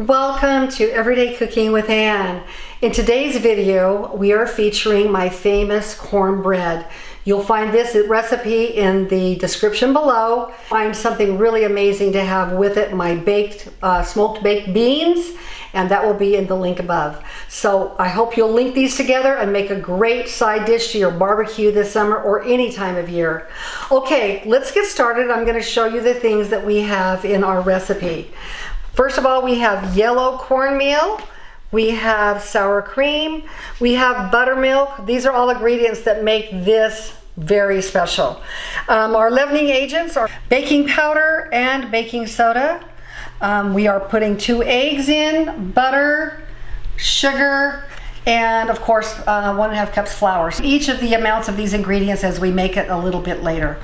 Welcome to Everyday Cooking with Ann. In today's video, we are featuring my famous cornbread. You'll find this recipe in the description below. Find something really amazing to have with it, my smoked baked beans, and that will be in the link above. So I hope you'll link these together and make a great side dish to your barbecue this summer or any time of year. Okay, let's get started. I'm going to show you the things that we have in our recipe. First of all, we have yellow cornmeal, we have sour cream, we have buttermilk. These are all ingredients that make this very special. Our leavening agents are baking powder and baking soda. We are putting 2 eggs in, butter, sugar, and of course 1.5 cups flour. So each of the amounts of these ingredients as we make it a little bit later.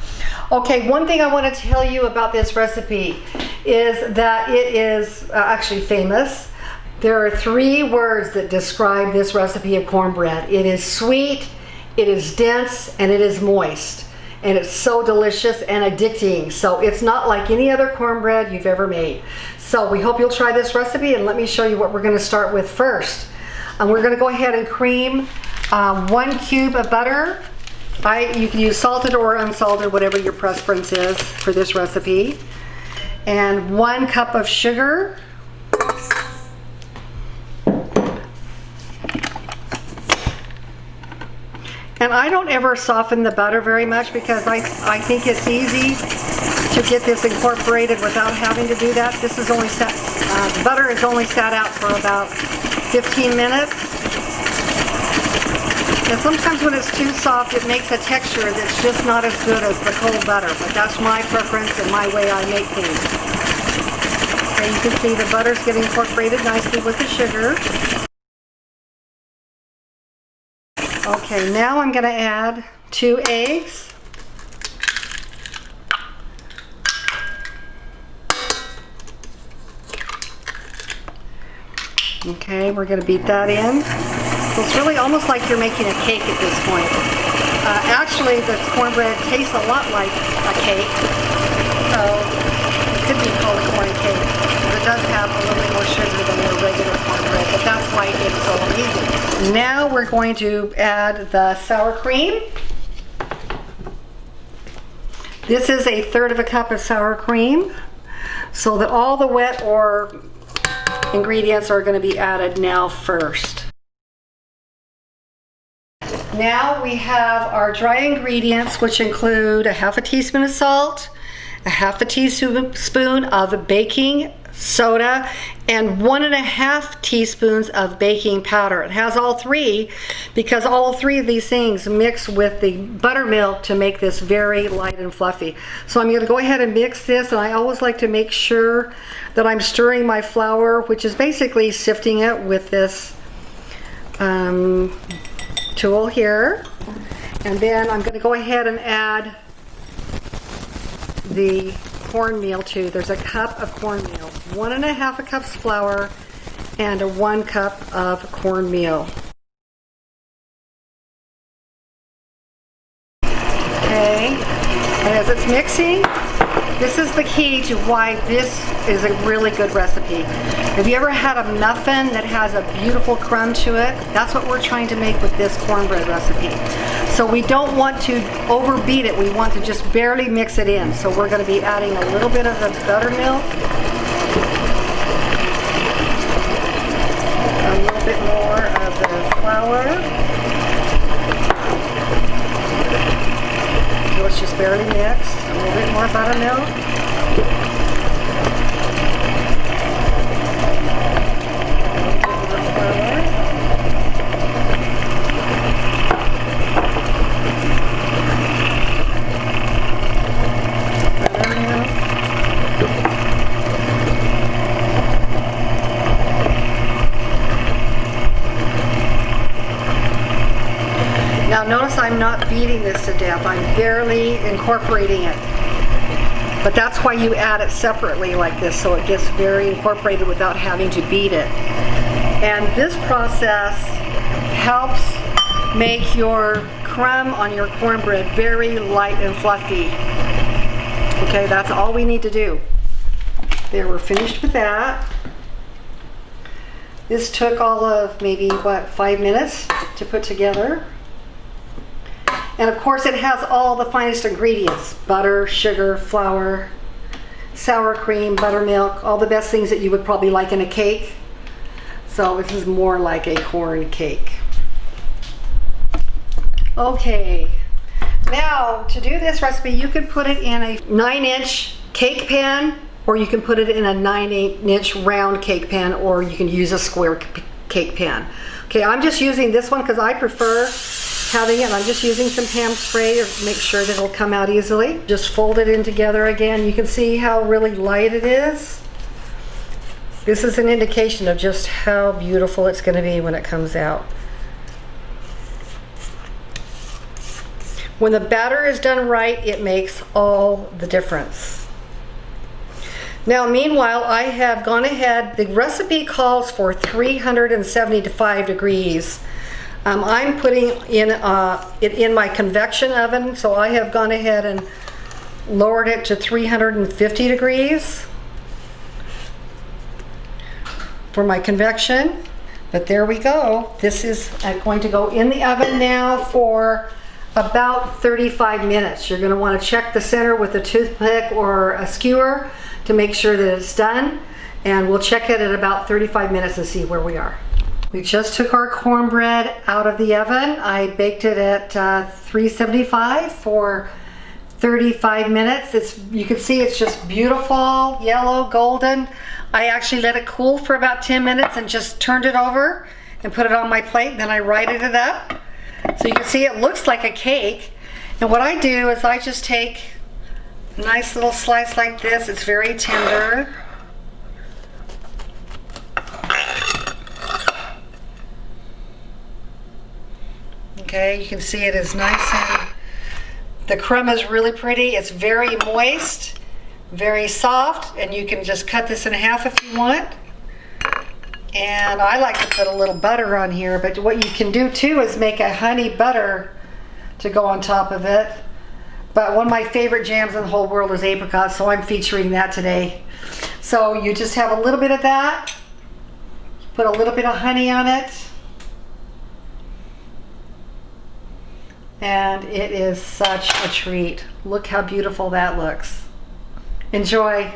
Okay, one thing I want to tell you about this recipe is that it is actually famous. There are 3 words that describe this recipe of cornbread. It is sweet, it is dense, and it is moist. And it's so delicious and addicting. So it's not like any other cornbread you've ever made. So we hope you'll try this recipe, and let me show you what we're going to start with first. We're going to go ahead and cream 1 cube of butter. You can use salted or unsalted, whatever your preference is for this recipe. And 1 cup of sugar. And I don't ever soften the butter very much because I think it's easy to get this incorporated without having to do that. This is only the butter is only sat out for about 15 minutes. And sometimes when it's too soft, it makes a texture that's just not as good as the cold butter. But that's my preference and my way I make things. Okay, you can see the butter's getting incorporated nicely with the sugar. Okay, now I'm going to add 2 eggs. Okay, we're going to beat that in. So it's really almost like you're making a cake at this point. Actually, the cornbread tastes a lot like a cake, so it could be called a corn cake. But it does have a little bit more sugar than your regular cornbread, but that's why it's so amazing. Now we're going to add the sour cream. This is 1/3 cup of sour cream, so that all the wet or ingredients are going to be added now first. Now we have our dry ingredients, which include 1/2 teaspoon of salt, 1/2 teaspoon of baking soda, and 1.5 teaspoons of baking powder. It has all 3 because all 3 of these things mix with the buttermilk to make this very light and fluffy. So I'm going to go ahead and mix this, and I always like to make sure that I'm stirring my flour, which is basically sifting it with this tool here. And then I'm going to go ahead and add the cornmeal too. There's 1 cup of cornmeal, 1.5 cups flour, and 1 cup of cornmeal. Okay, and as it's mixing, this is the key to why this is a really good recipe. Have you ever had a muffin that has a beautiful crumb to it? That's what we're trying to make with this cornbread recipe. So we don't want to overbeat it. We want to just barely mix it in. So we're going to be adding a little bit of the buttermilk, a little bit more of the flour. So it's just barely mixed. A little bit more buttermilk. Now notice I'm not beating this to death. I'm barely incorporating it. But that's why you add it separately like this, so it gets very incorporated without having to beat it. And this process helps make your crumb on your cornbread very light and fluffy. Okay, that's all we need to do. There, we're finished with that. This took all of maybe, what, 5 minutes to put together. And of course it has all the finest ingredients: butter, sugar, flour, sour cream, buttermilk, all the best things that you would probably like in a cake. So this is more like a corn cake. Okay, now to do this recipe, you can put it in a 9-inch cake pan, or you can put it in a 9-inch round cake pan, or you can use a square cake pan. Okay, I'm just using this one because I prefer having it. I'm just using some ham spray to make sure that it'll come out easily. Just fold it in together again. You can see how really light it is. This is an indication of just how beautiful it's going to be when it comes out. When the batter is done right, it makes all the difference. Now, meanwhile, I have gone ahead. The recipe calls for 375 degrees. I'm putting in it in my convection oven, so I have gone ahead and lowered it to 350 degrees for my convection. But there we go. This is going to go in the oven now for about 35 minutes. You're going to want to check the center with a toothpick or a skewer to make sure that it's done, and we'll check it at about 35 minutes and see where we are. We just took our cornbread out of the oven. I baked it at 375 for 35 minutes. You can see it's just beautiful, yellow, golden. I actually let it cool for about 10 minutes and just turned it over and put it on my plate. Then I righted it up. So you can see it looks like a cake. And what I do is I just take a nice little slice like this. It's very tender. Okay, you can see it is nice and the crumb is really pretty. It's very moist, very soft, and you can just cut this in half if you want. And I like to put a little butter on here, but what you can do too is make a honey butter to go on top of it. But one of my favorite jams in the whole world is apricot, so I'm featuring that today. So you just have a little bit of that, put a little bit of honey on it, and it is such a treat. Look how beautiful that looks. Enjoy.